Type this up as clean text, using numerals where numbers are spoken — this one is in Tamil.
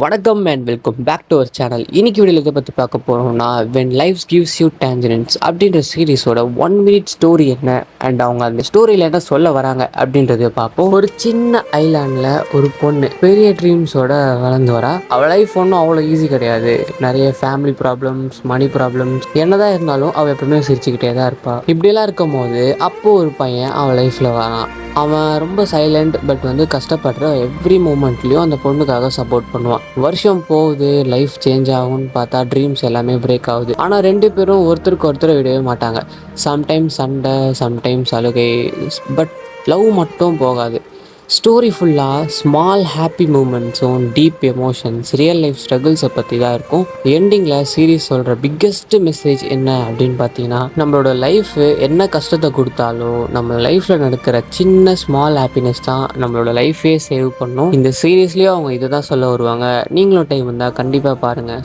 வணக்கம் and welcome back to our channel. இன்னைக்கு வீடியோவில் இதை பற்றி பார்க்க போகிறோம்னா when life gives you tangerines அப்படின்ற சீரீஸோட 1 மினிட் ஸ்டோரி என்ன அண்ட் அவங்க அந்த ஸ்டோரியில் என்ன சொல்ல வராங்க அப்படின்றத பார்ப்போம். ஒரு சின்ன ஐலாண்டில் ஒரு பொண்ணு பெரிய ட்ரீம்ஸோட வளர்ந்து வரா. அவள் லைஃப் ஒன்றும் அவ்வளோ ஈஸி கிடையாது. நிறைய ஃபேமிலி ப்ராப்ளம்ஸ், மணி ப்ராப்ளம்ஸ் என்னதான் இருந்தாலும் அவள் எப்பவுமே சிரிச்சுக்கிட்டே தான் இருப்பாள். இப்படியெல்லாம் இருக்கும் போது அப்போது ஒரு பையன் அவள் லைஃப்பில் வரான். அவன் ரொம்ப சைலண்ட், பட் கஷ்டப்படுற எவ்ரி மூமெண்ட்லேயும் அந்த பொண்ணுக்காக சப்போர்ட் பண்ணுவான். வருஷம் போகுது, லைஃப் சேஞ்ச் ஆகும்னு பார்த்தா ட்ரீம்ஸ் எல்லாமே பிரேக் ஆகுது. ஆனால் 2 பேரும் ஒருத்தருக்கு ஒருத்தர் விடவே மாட்டாங்க. சம்டைம்ஸ் சண்டை, சம்டைம்ஸ் அழுகை, பட் லவ் மட்டும் போகாது. ஸ்டோரி ஃபுல்லாக ஸ்மால் ஹாப்பி மூமெண்ட்ஸும் டீப் எமோஷன்ஸ், ரியல் லைஃப் ஸ்ட்ரகிள்ஸை பற்றி தான் இருக்கும். எண்டிங்கில் சீரீஸ் சொல்கிற பிக்கெஸ்ட் மெசேஜ் என்ன அப்படின்னு பார்த்தீங்கன்னா, நம்மளோட லைஃப் என்ன கஷ்டத்தை கொடுத்தாலும் நம்ம லைஃப்பில் நடக்கிற சின்ன ஸ்மால் ஹாப்பினஸ் தான் நம்மளோட லைஃபே சேவ் பண்ணும். இந்த சீரீஸ்லேயும் அவங்க இதை தான் சொல்ல வருவாங்க. நீங்களும் டைம் இருந்தால் கண்டிப்பாக பாருங்கள்.